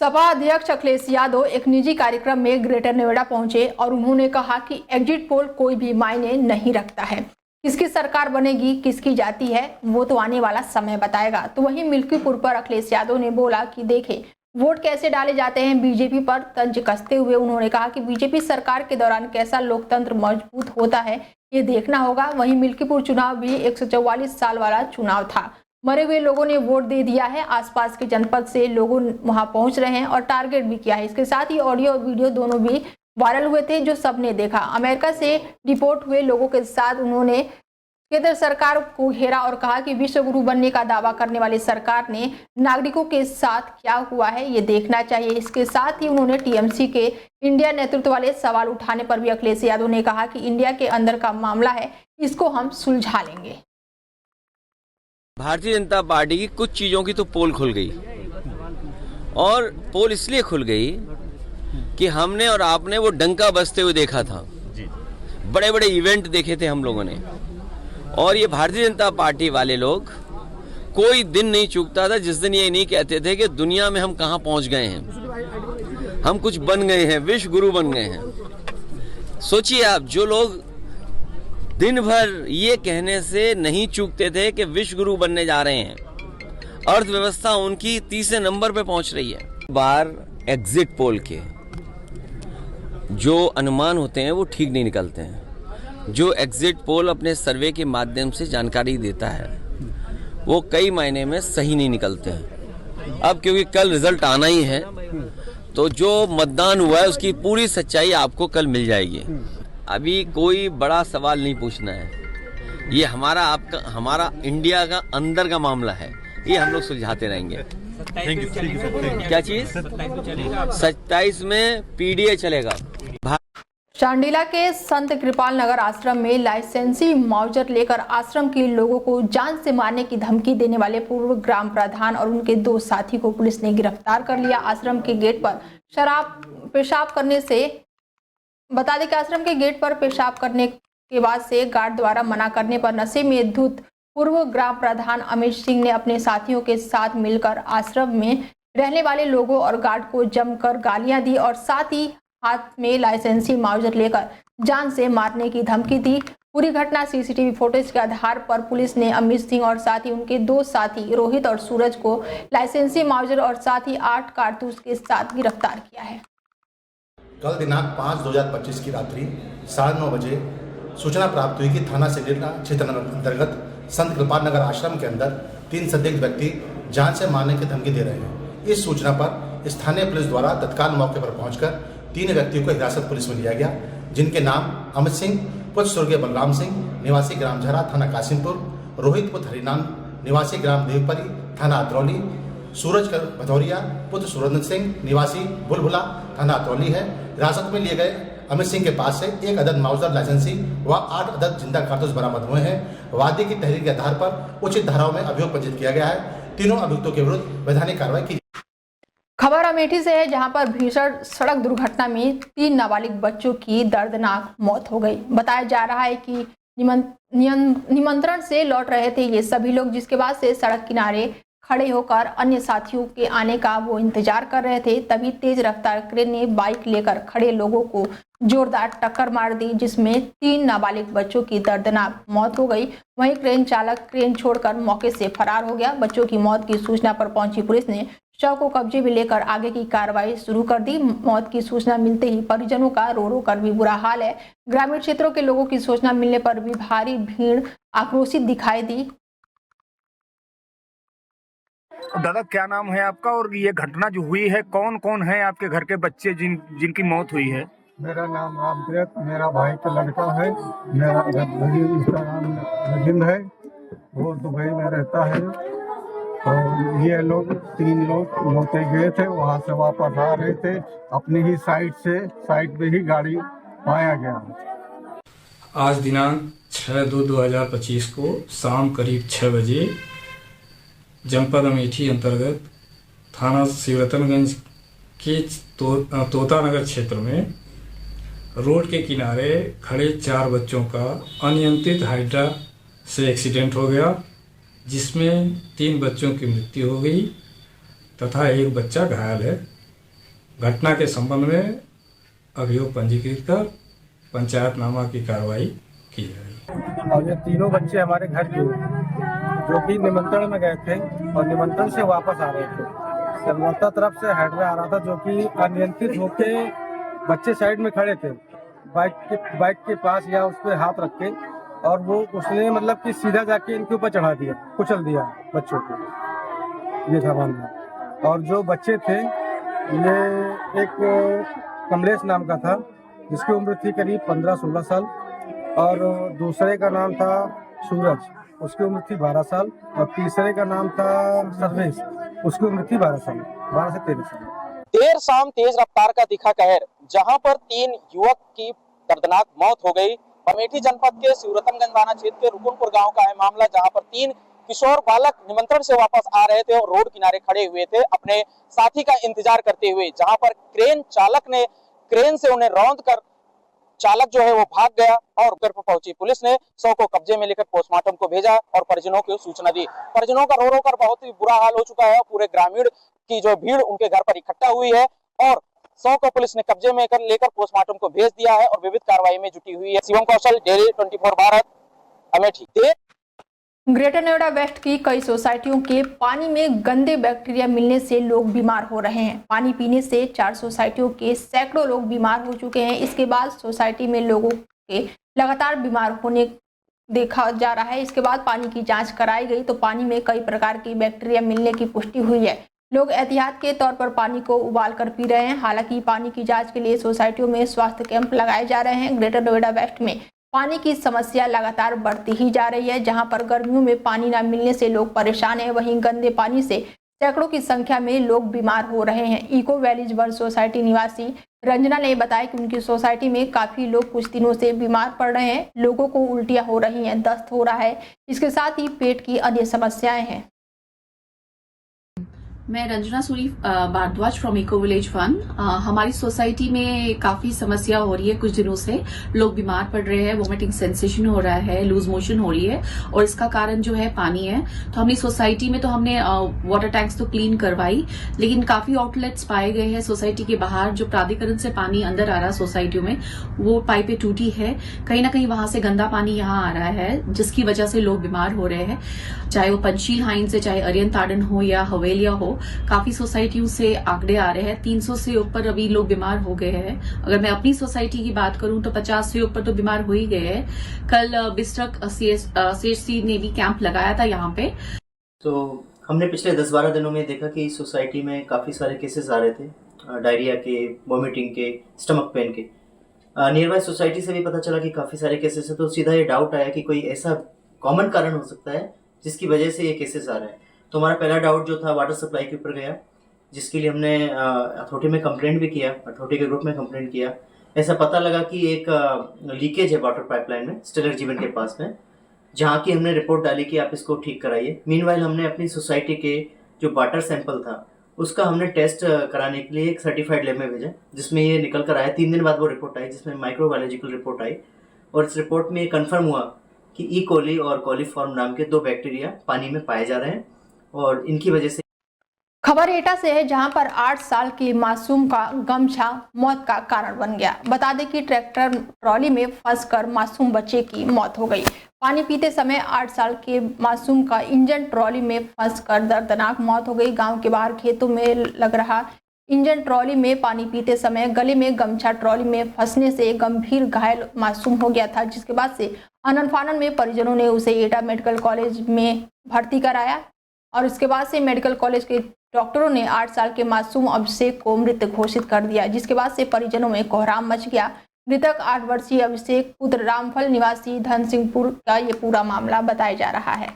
सपा अध्यक्ष अखिलेश यादव एक निजी कार्यक्रम में ग्रेटर नोएडा पहुंचे और उन्होंने कहा कि एग्जिट पोल कोई भी मायने नहीं रखता है। किसकी सरकार बनेगी, किसकी जाती है, वो तो आने वाला समय बताएगा। तो वहीं मिल्कीपुर पर अखिलेश यादव ने बोला कि देखें वोट कैसे डाले जाते हैं। बीजेपी पर तंज कसते हुए उन्होंने कहा कि बीजेपी सरकार के दौरान कैसा लोकतंत्र मजबूत होता है ये देखना होगा। वहीं मिल्कीपुर चुनाव भी 144 साल वाला चुनाव था। मरे हुए लोगों ने वोट दे दिया है। आसपास के जनपद से लोग वहां पहुंच रहे हैं और टारगेट भी किया है। इसके साथ ही ऑडियो और वीडियो दोनों भी वायरल हुए थे जो सबने देखा। अमेरिका से डिपोर्ट हुए लोगों के साथ उन्होंने केंद्र सरकार को घेरा और कहा कि विश्व गुरु बनने का दावा करने वाली सरकार ने नागरिकों के साथ क्या हुआ है ये देखना चाहिए। इसके साथ ही उन्होंने टीएमसी के इंडिया नेतृत्व वाले सवाल उठाने पर भी अखिलेश यादव ने कहा कि इंडिया के अंदर का मामला है, इसको हम सुलझा लेंगे। भारतीय जनता पार्टी की कुछ चीजों की तो पोल खुल गई, और पोल इसलिए खुल गई कि हमने और आपने वो डंका बजते हुए देखा था। बड़े बड़े इवेंट देखे थे हम लोगों ने, और ये भारतीय जनता पार्टी वाले लोग कोई दिन नहीं चूकता था जिस दिन ये नहीं कहते थे कि दुनिया में हम कहां पहुंच गए हैं, हम कुछ बन गए हैं, विश्व गुरु बन गए हैं। सोचिए आप, जो लोग दिन भर ये कहने से नहीं चूकते थे कि विश्व गुरु बनने जा रहे हैं, अर्थव्यवस्था उनकी तीसरे नंबर पे पहुंच रही है। बार एग्जिट पोल के जो अनुमान होते हैं वो ठीक नहीं निकलते हैं। जो एग्जिट पोल अपने सर्वे के माध्यम से जानकारी देता है वो कई मायने में सही नहीं निकलते हैं। अब क्योंकि कल रिजल्ट आना ही है, तो जो मतदान हुआ है उसकी पूरी सच्चाई आपको कल मिल जाएगी। अभी कोई बड़ा सवाल नहीं पूछना है, ये हमारा इंडिया का अंदर का मामला है, ये हम लोग सुलझाते रहेंगे। क्या चीज 27 में पीडीए चलेगा। चांडिला के संत कृपाल नगर आश्रम में लाइसेंसी माउजर लेकर आश्रम के लोगों को जान से मारने की धमकी देने वाले पूर्व ग्राम प्रधान और उनके 2 साथी को पुलिस ने गिरफ्तार कर लिया। आश्रम के गेट पर पेशाब करने से बता दें कि आश्रम के गेट पर पेशाब करने के बाद से गार्ड द्वारा मना करने पर नशे में धुत पूर्व ग्राम प्रधान अमित सिंह ने अपने साथियों के साथ मिलकर आश्रम में रहने वाले लोगों और गार्ड को जमकर गालियां दी और साथ ही हाथ में लाइसेंसी माउजर लेकर जान से मारने की धमकी दी। पूरी घटना सीसीटीवी फुटेज के आधार पर पुलिस ने अमित सिंह और साथ ही उनके 2 साथी रोहित और सूरज को लाइसेंसी माउजर और साथ ही 8 कारतूस के साथ गिरफ्तार किया है। कल दिनांक 5/2025 की रात्रि 9:30 बजे सूचना प्राप्त हुई कि थाना सिंडिला क्षेत्र अंतर्गत संत कृपाल नगर आश्रम के अंदर 3 संदिग्ध व्यक्ति जान से मारने की धमकी दे रहे हैं। इस सूचना पर स्थानीय पुलिस द्वारा तत्काल मौके पर पहुंचकर 3 व्यक्तियों को हिरासत पुलिस में लिया गया, जिनके नाम अमित सिंह पुत्र स्वर्गीय बलराम सिंह निवासी ग्राम झरा थाना कासिमपुर, रोहित पुत्र हरिनाम निवासी ग्राम देवपरी थाना अतरौली, सूरज भदौरिया पुत्र सुरेंद्र सिंह निवासी बुलबुला थाना अतरौली है। हिरासत में लिए गए अमित सिंह के पास से 1 अदद माउजर लाइसेंसी व 8 अदद जिंदा कारतूस बरामद हुए हैं। वादी की तहरीर के आधार पर उचित धाराओं में अभियोग पंजीकृत किया गया है। तीनों अभियुक्तों के विरुद्ध वैधानिक कार्रवाई की। खबर अमेठी से है, जहां पर भीषण सड़क दुर्घटना में 3 नाबालिग बच्चों की दर्दनाक मौत हो गई। बताया जा रहा है कि निमंत्रण से लौट रहे थे ये सभी लोग, जिसके बाद से सड़क किनारे खड़े होकर अन्य साथियों के आने का वो इंतजार कर रहे थे। तभी तेज रफ्तार क्रेन ने बाइक लेकर खड़े लोगों को जोरदार टक्कर मार दी, जिसमें 3 नाबालिग बच्चों की दर्दनाक मौत हो गई। वहीं क्रेन चालक क्रेन छोड़कर मौके से फरार हो गया। बच्चों की मौत की सूचना पर पहुंची पुलिस ने शव को कब्जे में लेकर आगे की कार्रवाई शुरू कर दी। मौत की सूचना मिलते ही परिजनों का रो रो कर भी बुरा हाल है। ग्रामीण क्षेत्रों के लोगों की सूचना मिलने पर भी भारी भीड़ आक्रोशित दिखाई दी। दादा, क्या नाम है आपका और ये घटना जो हुई है, कौन कौन है आपके घर के बच्चे जिनकी मौत हुई है? मेरा नाम रामप्रियत, मेरा भाई का लड़का है। मेरा इसका नाम रजिंद है, वो दुबई में रहता है। और ये लोग 3 लोग लौटे गए थे, वहाँ से वापस आ रहे थे। अपनी ही साइड पे ही गाड़ी पाया गया। आज दिनांक 6/2/2025 को शाम करीब 6 बजे जनपद अमेठी अंतर्गत थाना शिवरतनगंज के तोता नगर क्षेत्र में रोड के किनारे खड़े 4 बच्चों का अनियंत्रित हाइड्रा से एक्सीडेंट हो गया, जिसमें 3 बच्चों की मृत्यु हो गई तथा एक बच्चा घायल है। घटना के संबंध में अभियोग पंजीकृत कर पंचायतनामा की कार्रवाई की जाएगी। और ये तीनों बच्चे हमारे घर के जो कि निमंत्रण में गए थे और निमंत्रण से वापस आ रहे थे। संभवतः तरफ से हाईवे आ रहा था, जो कि अनियंत्रित होके बच्चे साइड में खड़े थे बाइक के पास या उस पर हाथ रख के, और वो उसने मतलब कि सीधा जाके इनके ऊपर चढ़ा दिया, कुचल दिया बच्चों को। ये था मामला। और जो बच्चे थे ये एक कमलेश नाम का था जिसकी उम्र थी करीब 15-16 साल, और दूसरे का नाम था सूरज, उसकी उम्र थी 12 साल, और तीसरे का नाम था सर्वेश, उसकी उम्र थी 12 से 13 साल। देर शाम तेज रफ्तार का दिखा कहर, जहां पर 3 युवक की दर्दनाक मौत हो गई। अमेठी जनपद के शिवरतनगंज थाना क्षेत्र के रुकुनपुर गांव का है मामला, जहां पर 3 किशोर बालक निमंत्रण से वापस आ रहे थे और रोड किनारे खड़े हुए थे अपने साथी का इंतजार करते हुए, जहां पर क्रेन चालक ने क्रेन से उन्हें रौंद कर चालक जो है वो भाग गया और घर पर पहुंची पुलिस ने शव को कब्जे में लेकर पोस्टमार्टम को भेजा और परिजनों को सूचना दी। परिजनों का रो रो कर बहुत ही बुरा हाल हो चुका है। पूरे ग्रामीण की जो भीड़ उनके घर पर इकट्ठा हुई है और शव को पुलिस ने कब्जे में लेकर पोस्टमार्टम को भेज दिया है और विविध कार्रवाई में जुटी हुई है। Shivam Kaushal, daily 24 Bharat, Amethi. Greater Noida west की कई सोसाइटियों के पानी में गंदे बैक्टीरिया मिलने से लोग बीमार हो रहे हैं। पानी पीने से 4 सोसाइटियों के सैकड़ों लोग बीमार हो चुके हैं। इसके बाद सोसाइटी में लोगों के लगातार बीमार होने देखा जा रहा है। इसके बाद पानी की जांच कराई गई तो पानी में कई प्रकार की बैक्टीरिया मिलने की पुष्टि हुई है। लोग एहतियात के तौर पर पानी को उबाल कर पी रहे हैं। हालांकि पानी की जांच के लिए सोसाइटियों में स्वास्थ्य कैंप लगाए जा रहे हैं। ग्रेटर नोएडा वेस्ट में पानी की समस्या लगातार बढ़ती ही जा रही है। जहां पर गर्मियों में पानी न मिलने से लोग परेशान हैं, वहीं गंदे पानी से सैकड़ों की संख्या में लोग बीमार हो रहे हैं। इको वैलीज वन सोसाइटी निवासी रंजना ने बताया कि उनकी सोसाइटी में काफी लोग कुछ दिनों से बीमार पड़ रहे हैं। लोगों को उल्टियां हो रही हैं, दस्त हो रहा है, इसके साथ ही पेट की अन्य समस्याएं हैं। मैं Ranjana Suri Bhardwaj from eco village one. हमारी सोसाइटी में काफी समस्या हो रही है। कुछ दिनों से लोग बीमार पड़ रहे हैं, वोमिटिंग सेंसेशन हो रहा है, लूज मोशन हो रही है और इसका कारण जो है पानी है। तो हमने सोसाइटी में तो हमने वाटर टैंक्स तो क्लीन करवाई, लेकिन काफी आउटलेट्स पाए गए हैं सोसाइटी के बाहर। जो प्राधिकरण से पानी अंदर आ रहा है सोसाइटियों में, वो पाइपें टूटी है, कहीं ना कहीं वहां से गंदा पानी यहाँ आ रहा है, जिसकी वजह से लोग बीमार हो रहे हैं। चाहे वो पंचशील हाइन से, चाहे अरियन ताड़न हो या हवेलिया हो, काफी सोसाइटियों से आंकड़े आ रहे हैं। 300 से ऊपर अभी लोग बीमार हो गए हैं। अगर मैं अपनी सोसाइटी की बात करूं तो 50 से ऊपर तो बीमार हो ही गए हैं। कल बिस्ट्रक CHC ने भी कैंप लगाया था यहाँ पे। तो हमने पिछले 10-12 दिनों में देखा कि सोसाइटी में काफ़ी सारे केसेस आ रहे थे, डायरिया के, वोमिटिंग के, स्टमक पेन के। नियर बाय सोसाइटी से भी पता चला कि काफ़ी सारे केसेस है। तो सीधा ये डाउट आया कि कोई ऐसा कॉमन कारण हो सकता है जिसकी वजह से ये केसेस आ रहे हैं। तो हमारा पहला डाउट जो था वाटर सप्लाई के ऊपर गया, जिसके लिए हमने अथॉरिटी में कंप्लेंट भी किया, अथॉरिटी के ग्रुप में कंप्लेंट किया। ऐसा पता लगा कि एक लीकेज है वाटर पाइपलाइन में स्टेलर जीवन के पास में, जहाँ की हमने रिपोर्ट डाली कि आप इसको ठीक कराइए। मीनवाइल हमने अपनी सोसाइटी के जो वाटर सैंपल था उसका हमने टेस्ट कराने के लिए एक सर्टिफाइड लैब में भेजा, जिसमें ये निकल कर आया। 3 दिन बाद वो रिपोर्ट आई, जिसमें माइक्रोबायोलॉजिकल रिपोर्ट आई और इस रिपोर्ट में ये कन्फर्म हुआ कि ई कोली और कोलीफॉर्म नाम के 2 बैक्टीरिया पानी में पाए जा रहे हैं और इनकी वजह से। खबर एटा से है, जहां पर 8 साल के मासूम का गमछा मौत का कारण बन गया। बता दें कि ट्रैक्टर ट्रॉली में फंसकर मासूम बच्चे की मौत हो गई। पानी पीते समय 8 साल के मासूम का इंजन ट्रॉली में फंसकर दर्दनाक मौत हो गई। गांव के बाहर खेतों में लग रहा इंजन ट्रॉली में पानी पीते समय गले में गमछा ट्रॉली में फंसने से गंभीर घायल मासूम हो गया था, जिसके बाद से आनन फानन में परिजनों ने उसे एटा मेडिकल कॉलेज में भर्ती कराया और इसके बाद से मेडिकल कॉलेज के डॉक्टरों ने 8 साल के मासूम अभिषेक को मृत घोषित कर दिया, जिसके बाद से परिजनों में कोहराम मच गया। मृतक 8 वर्षीय अभिषेक पुत्र रामफल निवासी धनसिंहपुर का ये पूरा मामला बताया जा रहा है।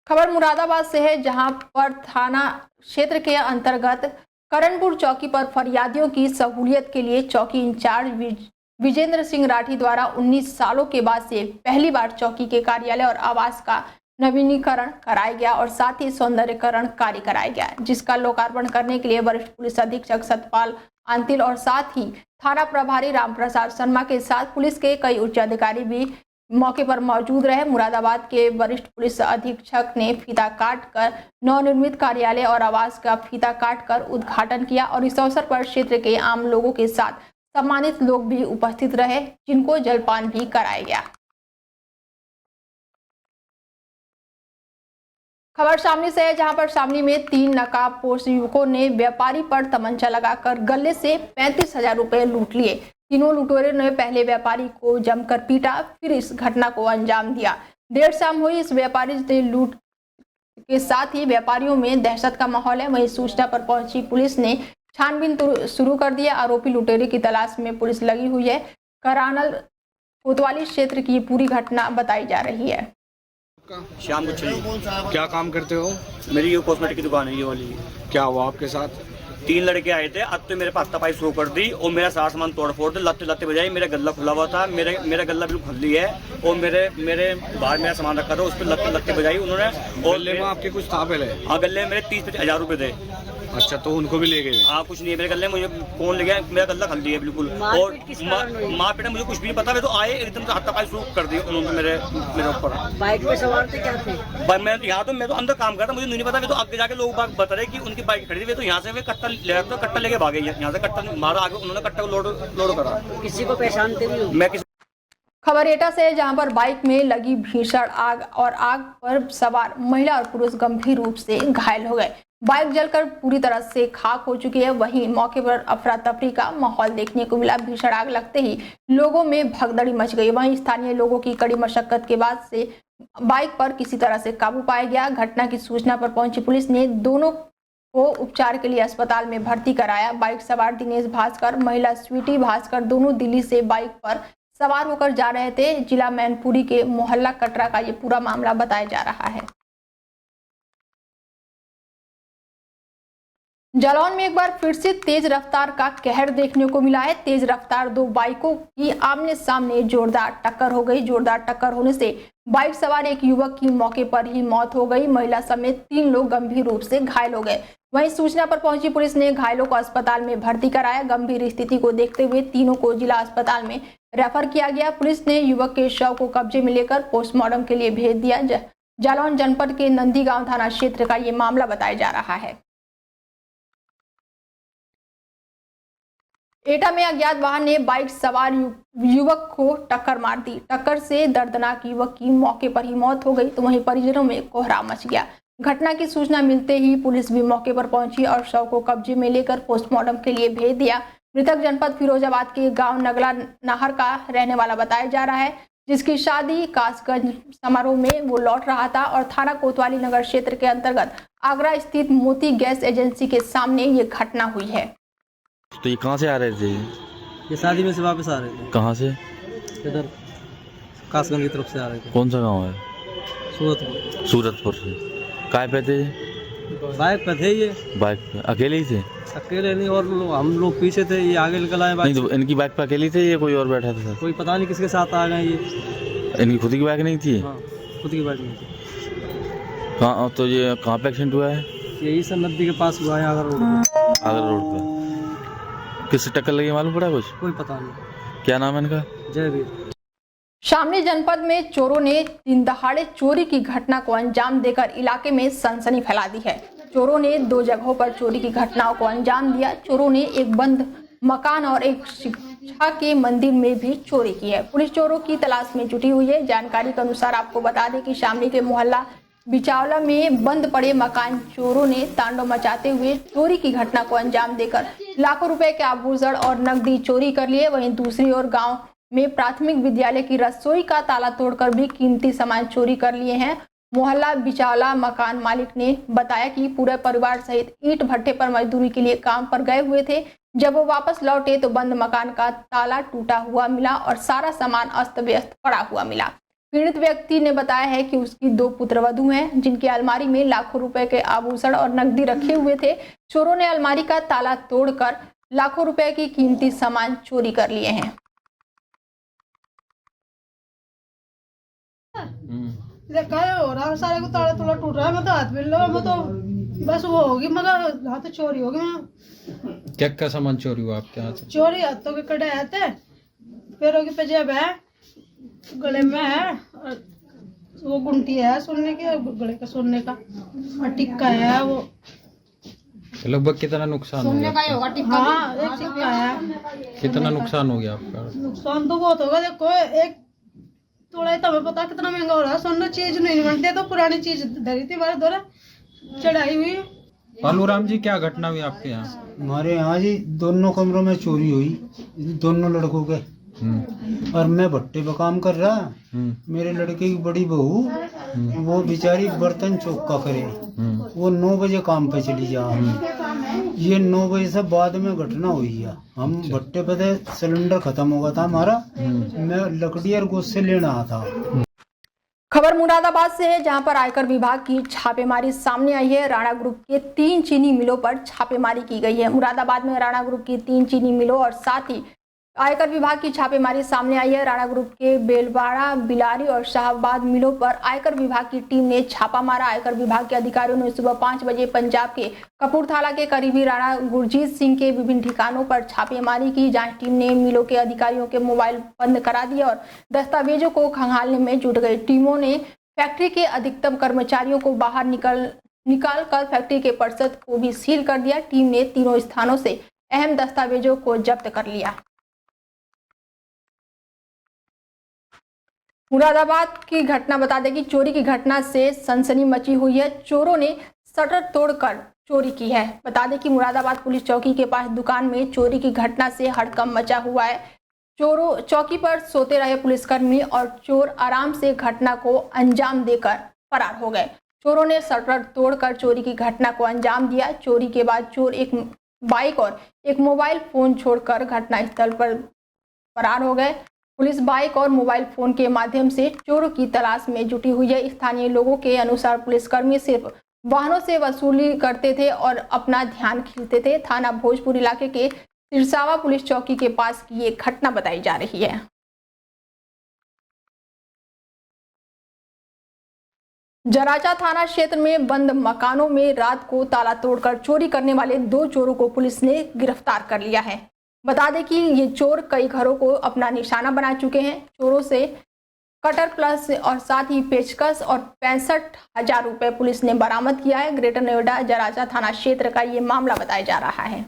खबर मुरादाबाद से है, जहां पर थाना क्षेत्र के अंतर्गत करणपुर चौकी पर फरियादियों की सहूलियत के लिए चौकी इंचार्ज विजेंद्र सिंह राठी द्वारा 19 सालों के बाद से पहली बार चौकी के कार्यालय और आवास का नवीनीकरण कराया गया और साथ ही सौंदर्यकरण कार्य कराया गया, जिसका लोकार्पण करने के लिए वरिष्ठ पुलिस अधीक्षक सतपाल आंतिल और साथ ही थाना प्रभारी रामप्रसाद शर्मा के साथ पुलिस के कई उच्च अधिकारी भी मौके पर मौजूद रहे। मुरादाबाद के वरिष्ठ पुलिस अधीक्षक ने फीता काटकर नवनिर्मित कार्यालय और आवास का फीता काटकर उद्घाटन किया और इस अवसर पर क्षेत्र के आम लोगों के साथ सम्मानित लोग भी उपस्थित रहे, जिनको जलपान भी कराया गया। खबर शामली से है, जहां पर शामली में 3 नकाबपोश युवकों ने व्यापारी पर तमंचा लगाकर गले से 35,000 रुपए लूट लिए। तीनों लुटेरों ने पहले व्यापारी को जमकर पीटा, फिर इस घटना को अंजाम दिया। देर शाम हुई इस व्यापारी से लूट के साथ ही व्यापारियों में दहशत का माहौल है। वहीं सूचना पर पहुंची पुलिस ने छानबीन शुरू कर दिया। आरोपी लुटेरे की तलाश में पुलिस लगी हुई है। करानल कोतवाली क्षेत्र की पूरी घटना बताई जा रही है। शाम को चली। क्या काम करते हो? मेरी ये कॉस्मेटिक की दुकान है, ये वाली। क्या हुआ आपके साथ? 3 लड़के आए थे, अब तो मेरे पास तपाई शुरू कर दी और मेरा सारा सामान तोड़ फोड़ दे, लत्ते बजाई। मेरा गल्ला खुला हुआ था, मेरा गल्ला बिल्कुल खुली है और मेरे बाहर मेरा सामान रखा था, उस पर लत्ते बजाई उन्होंने। और गल्ले में आपके कुछ था पहले? हाँ, गल्ले में मेरे 30,000 रुपए थे। अच्छा, तो उनको भी ले गए? हाँ, कुछ नहीं है मेरे गले में, मुझे कौन ले गया, मेरा गला खाली है बिल्कुल। और माँ बेटा मुझे कुछ भी नहीं पता, वे तो आए एकदम से हाथ शुरू कर दी उन्होंने मेरे ऊपर। बाइक पे सवार थे, क्या थे? मैं तो अंदर काम करता, मुझे नहीं पता। वे तो आगे जाके लोग बता रहे कि उनकी बाइक खड़ी थी, वे तो यहाँ से वे कट्टा लेके भागे, यहाँ से कट्टा मारा, आगे उन्होंने कट्टा को लोड करा। किसी को पहचानते नहीं? मैं किसी। खबर एटा से, जहां पर बाइक में लगी भीषण आग और आग पर सवार महिला और पुरुष गंभीर रूप से घायल हो गए। बाइक जलकर पूरी तरह से खाक हो चुकी है। वहीं मौके पर अफरा तफरी का माहौल देखने को मिला। भीषण आग लगते ही लोगों में भगदड़ी मच गई। वहीं स्थानीय लोगों की कड़ी मशक्कत के बाद से बाइक पर किसी तरह से काबू पाया गया। घटना की सूचना पर पहुंची पुलिस ने दोनों को उपचार के लिए अस्पताल में भर्ती कराया। बाइक सवार दिनेश भास्कर, महिला स्वीटी भास्कर दोनों दिल्ली से बाइक पर सवार होकर जा रहे थे। जिला मैनपुरी के मोहल्ला कटरा का ये पूरा मामला बताया जा रहा है। जालौन में एक बार फिर से तेज रफ्तार का कहर देखने को मिला है। तेज रफ्तार 2 बाइकों की आमने सामने जोरदार टक्कर हो गई। जोरदार टक्कर होने से बाइक सवार एक युवक की मौके पर ही मौत हो गई। महिला समेत 3 लोग गंभीर रूप से घायल हो गए। वहीं सूचना पर पहुंची पुलिस ने घायलों को अस्पताल में भर्ती कराया। गंभीर स्थिति को देखते हुए तीनों को जिला अस्पताल में रेफर किया गया। पुलिस ने युवक के शव को कब्जे में लेकर पोस्टमार्टम के लिए भेज दिया। जालौन जनपद के नंदीगांव थाना क्षेत्र का ये मामला बताया जा रहा है। एटा में अज्ञात वाहन ने बाइक सवार युवक को टक्कर मार दी। टक्कर से दर्दनाक युवक की मौके पर ही मौत हो गई, तो वहीं परिजनों में कोहराम मच गया। घटना की सूचना मिलते ही पुलिस भी मौके पर पहुंची और शव को कब्जे में लेकर पोस्टमार्टम के लिए भेज दिया। मृतक जनपद फिरोजाबाद के गांव नगला नाहर का रहने वाला बताया जा रहा है, जिसकी शादी कासगंज समारोह में वो लौट रहा था और थाना कोतवाली नगर क्षेत्र के अंतर्गत आगरा स्थित मोती गैस एजेंसी के सामने ये घटना हुई है। तो ये कहाँ से आ रहे थे? ये शादी में से वापस आ रहे थे। कहाँ से? इधर कासगंज की तरफ से आ रहे थे। कौन सा गांव है? सूरतपुर। सूरतपुर से। काय पे थे? बाइक पे थे। ये बाइक पे अकेले ही थे? अकेले नहीं, और हम लोग पीछे थे, ये आगे निकल आए। नहीं, तो इनकी बाइक पे अकेले थे या कोई और बैठा था? कोई पता नहीं किसके साथ आ गए। ये इनकी खुद की बाइक नहीं थी? हाँ, खुद की बाइक नहीं थी। कहाँ? तो ये कहाँ पे एक्सीडेंट हुआ है? यही सब नदी के पास हुआ है, आगरा रोड पे। आगरा रोड पे। किससे टक्कर लगी मालूम पड़ा कुछ? कोई पता नहीं। क्या नाम है इनका? जयवीर। शामली जनपद में चोरों ने दिन दहाड़े चोरी की घटना को अंजाम देकर इलाके में सनसनी फैला दी है। चोरों ने 2 जगहों पर चोरी की घटनाओं को अंजाम दिया। चोरों ने एक बंद मकान और एक शिक्षा के मंदिर में भी चोरी की है। पुलिस चोरों की तलाश में जुटी हुई है। जानकारी के अनुसार आपको बता दें कि शामली के मोहल्ला बिचावला में बंद पड़े मकान चोरों ने तांडव मचाते हुए चोरी की घटना को अंजाम देकर लाखों रुपए के आभूषण और नकदी चोरी कर लिए। वहीं दूसरी ओर गांव में प्राथमिक विद्यालय की रसोई का ताला तोड़कर भी कीमती सामान चोरी कर लिए हैं। मोहल्ला बिचावला मकान मालिक ने बताया कि पूरे परिवार सहित ईंट भट्टे पर मजदूरी के लिए काम पर गए हुए थे। जब वो वापस लौटे तो बंद मकान का ताला टूटा हुआ मिला और सारा सामान अस्त व्यस्त पड़ा हुआ मिला। पीड़ित व्यक्ति ने बताया है कि उसकी 2 पुत्रवधू हैं, जिनकी अलमारी में लाखों रुपए के आभूषण और नकदी रखे हुए थे। चोरों ने अलमारी का ताला तोड़कर लाखों रुपए की कीमती सामान चोरी कर लिए हैं। हो रहा सारे को ताला तोड़ा टूट रहा है। मैं तो हाथ मिल रहा, मैं तो बस वो होगी, मगर हाथ चोरी हो गई। क्या क्या सामान चोरी हुआ आपके यहाँ से? चोरी हाथों के कड़े आए थे, पैरों की पंजेब है, गले में है और वो गुंटी है सोने की, गले का सोने का, और टिक्का है वो। लगभग कितना नुकसान हो गया? हाँ, एक टिक्का है। कितना नुकसान हो गया आपका? नुकसान तो बहुत होगा। देखो एक थोड़ा तो हमें पता कितना महंगा हो रहा है सोना, चीज नहीं बनती, तो पुरानी चीज धरी थी हमारे द्वारा चढ़ाई हुई। पालूराम जी, क्या घटना हुई आपके यहाँ? हमारे यहाँ जी दोनों कमरों में चोरी हुई, दोनों लड़कों के। और मैं भट्टे पर काम कर रहा, मेरे लड़के की बड़ी बहू वो बेचारी बर्तन चौका करे, वो 9 बजे काम पे चली जा। ये 9 बजे से बाद में घटना हुई है। हम भट्टे पे थे, सिलेंडर खत्म हो गया था हमारा, मैं लकड़ी और गोश्त से लेना आया था। खबर मुरादाबाद से है, जहां पर आयकर विभाग की छापेमारी सामने आई है। राणा ग्रुप के 3 चीनी मिलों पर छापेमारी की गई है। मुरादाबाद में राणा ग्रुप की 3 चीनी मिलों और साथ ही आयकर विभाग की छापेमारी सामने आई है। राणा ग्रुप के बेलवाड़ा, बिलारी और शाहबाद मिलों पर आयकर विभाग की टीम ने छापा मारा। आयकर विभाग के अधिकारियों ने सुबह 5 बजे पंजाब के कपूरथला के करीबी राणा गुरजीत सिंह के विभिन्न ठिकानों पर छापेमारी की। जांच टीम ने मिलों के अधिकारियों के मोबाइल बंद करा दिए और दस्तावेजों को खंगालने में जुट गई। टीमों ने फैक्ट्री के अधिकतम कर्मचारियों को बाहर निकाल कर फैक्ट्री के परिसर को भी सील कर दिया। टीम ने तीनों स्थानों से अहम दस्तावेजों को जब्त कर लिया। मुरादाबाद की घटना बता दें कि चोरी की घटना से सनसनी मची हुई है। चोरों ने शटर तोड़कर चोरी की है। बता दें कि मुरादाबाद पुलिस चौकी के पास दुकान में चोरी की घटना से हड़कंप मचा हुआ है। चोरों चौकी पर सोते रहे पुलिसकर्मी और चोर आराम से घटना को अंजाम देकर फरार हो गए। चोरों ने शटर तोड़कर चोरी की घटना को अंजाम दिया। चोरी के बाद चोर एक बाइक और एक मोबाइल फोन छोड़कर घटनास्थल पर फरार हो गए। पुलिस बाइक और मोबाइल फोन के माध्यम से चोरों की तलाश में जुटी हुई है। स्थानीय लोगों के अनुसार पुलिसकर्मी सिर्फ वाहनों से वसूली करते थे और अपना ध्यान खींचते थे। थाना भोजपुर इलाके के सिरसावा पुलिस चौकी के पास की ये घटना बताई जा रही है। जराचा थाना क्षेत्र में बंद मकानों में रात को ताला तोड़कर चोरी करने वाले 2 चोरों को पुलिस ने गिरफ्तार कर लिया है। बता दें कि ये चोर कई घरों को अपना निशाना बना चुके हैं। चोरों से कटर प्लस और साथ ही पेचकस और 65,000 रुपए पुलिस ने बरामद किया है। ग्रेटर नोएडा जराचा थाना क्षेत्र का ये मामला बताया जा रहा है।